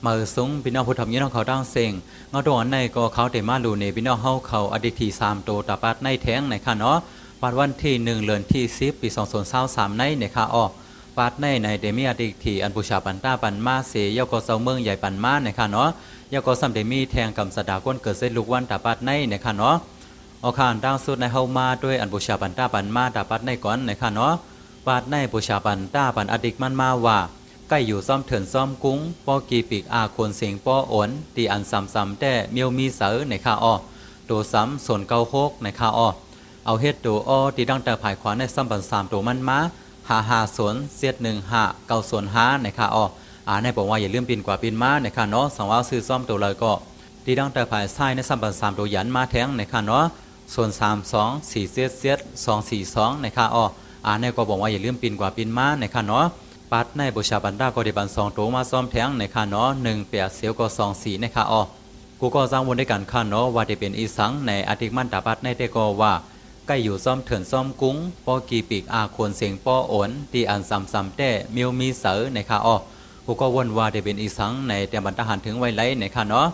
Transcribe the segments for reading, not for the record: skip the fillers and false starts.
มือสูงพี่น้องผู้ทำยี่น้องเขาตั้งเสียงเงาตัวในก็เขาเตมาลูในพี่น้องเฮาเขาอดีตที่3ตัวตาปัดในแท้งในค่ะเนาะปัดวันที่1เดือนที่10ปี2023ในค่ะอ้อปัดในเดมีอดีตที่อันบูชาปันตาปันมาเสยกอเซาเมืองใหญ่ปันมาในค่ะเนาะยกอซัมเดมีแทงกำสดาก้นเกิดเส้นลูกวันตาปัดในค่ะเนาะเอาขานดังสุดในเฮามาด้วยอันบูชาปันตาปันมาตาปัดในก่อนในค่ะเนาะปัดในบูชาปันตาปันอดีตมันมาว่าใกล้อยู่ซ่อมเถินซ่อมกุ้งป้อกีปีกอาคนเสียงป้อโอนตีอันซ้ำแต่เมียวมีเสือในค่าอ้อตัวซ้ำส่วนเกาโคกในค่าอ้อเอาเฮ็ดตัวอ้อตีดังแต่ภายขวาในซ้ำปัน3ตัวมันมาหาสวนเสียด1หาเกาส่วน5ในค่าอ้อในบอกว่าอย่าลืมปีนกว่าปีนมาในค่าเนาะสังว่าซื้อซ่อมตัวเลยก็ตีดังแต่ภายซ้ายในซ้ำปัน3ตัวยันมาแทงในค่าเนาะส่วน3 2 4เสียด2 4 2ในค่าอ้อในก็บอกว่าอย่าลืมปีนกว่าปีนมาในค่าเนาะปัดในบูชาบันดาก็ได้บัน2ตัวมาซ้อมแทงในค่ะเนาะ1 8เสียวก็2 4ในค่ะอ้อกูก็สร้างวนด้วยกันค่ะเนาะว่าได้เป็นอีสังในอธิมันตาปัดในเตก็ว่าใกล้อยู่ซ้อมเถินซ้อมกุ้งป้อกีปีกอาคนเสียงป้อโอนตีอันซ้ำแต่เมียวมีเสือในค่ะอ้อกูก็วนว่าได้เป็นอีสังในแต่บรรทหารถึงไว้ไล่ในค่ะเนาะ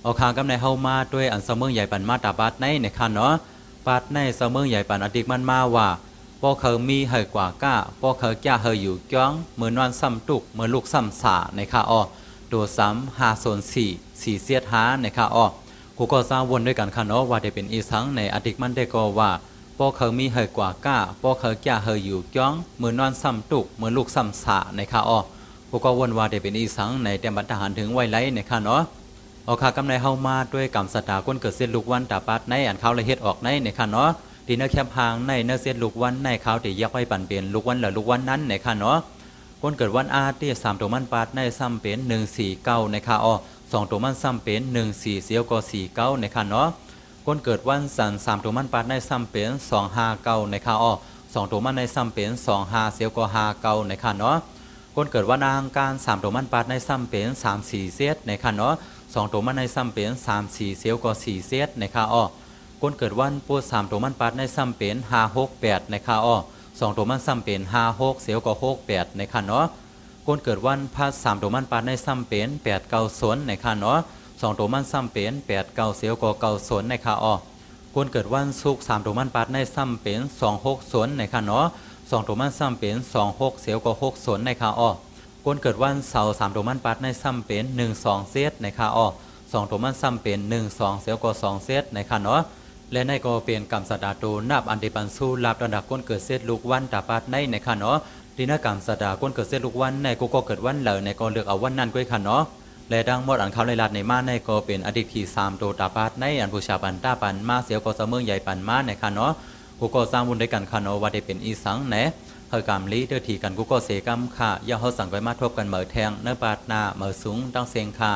เอาคางกำในเฮามาด้วยอันเสมอใหญ่ปันมาตาปัดในค่ะเนาะปัดในเสมอใหญ่ปันอธิมันมาว่าพอเขามีเหยกว่าก้าพอเขาแก่เหยอยู่จ้องมือนอนซ้ำตุกมือลูกซ้ำสาในค่าอ้อตัวซ้ำ5 4เสียดหาในค่าอ้อกูก็สร้างวนด้วยกันค่ะเนาะว่าได้เป็นอีสังในอดีตมันได้ก็ว่าพอเขามีเหยกว่าก้าพอเขาแก่เหยอยู่จ้องมือนอนซ้ำตุกมือลูกซ้ำสาในค่าอ้อกูก็วนว่าได้เป็นอีสังในแต่บรรทหารถึงไว้ไล่ในค่าเนาะเอาคากำในเฮามาด้วยกรรมสตาก้นเกิดเส้นลูกวันตาปัดในอันเขาเลยเฮ็ดออกในค่ะเนาะตีเนื้อแคมพางในเนื้อเสียดลูกวันในเขาตียักไว้ปั่นเปลี่ยนลูกวันหรือลูกวันนั้นในค่ะเนาะคนเกิดวันอาที่3ตัวมันปาดในซ้ำเป็น1 4 9ในค่ะอ้อ2ตัวมันซ้ำเป็น1 4เสียวก็4 9ในค่ะเนาะคนเกิดวันสัน3ตัวมันปาดในซ้ำเป็น2 5 9ในค่ะอ้อ2ตัวมันในซ้ำเป็น2 5เสียวก็5 9ในค่ะเนาะคนเกิดวันอังคาร3ตัวมันปาดในซ้ำเป็น3 4เซตในค่ะเนาะ2ตัวมันในซ้ำเป็น3 4เสียวก็4เซตในค่ะอ้อคนเกิดวันปู3ตัวมันปัดในซ้ำเป็น5 6 8ในค่าอ้อ2ตัวมันซ้ำเป็น5 6เสียวก็6 8ในค่าเนาะคนเกิดวันพัด3ตัวมันปัดในซ้ำเป็น8 9 0ในค่าเนาะ2ตัวมันซ้ำเป็น8 9เสียวก็9 0ในค่าอ้อคนเกิดวันศุกร์3ตัวมันปัดในซ้ำเป็น2 6 0ในค่าเนาะ2ตัวมันซ้ำเป็น2 6เสียวก็6 0ในค่าอ้อคนเกิดวันเสาร์3ตัวมันปัดในซ้ำเป็น1 2เซตในค่าอ้อ2ตัวมันซ้ำเป็น1 2เสียวก็2เซตในค่าเนาะและในก็เป็นกรรมสดาโตนับอันเดปันสู้ลาบระดับก้นเกิดเซตลูกวันตาปัดในค่ะเนาะดีนะกรรมสดาก้นเกิดเซตลูกวันในก็เกิดวันเหล่าในก็เลือกเอาวันนั้นก้อยค่ะเนาะและดังหมดอันเขาในลาดในมาในก็เป็นอดีตที่3โตตาปัดในอันบูชาปันตาปันมาเสียวก็เสมอใหญ่ปันมาในค่ะเนาะกูก็สร้างบุญด้วยกันค่ะเนาะว่าได้เป็นอีสังแหนเฮากรรมลีเดอทีกันกูก็เสกรรมค่ะอย่าเฮาสั่งไว้มาทบกันเหมือแทงเนื้อปาดหน้าเหมือสูงต้องเสียงค่ะ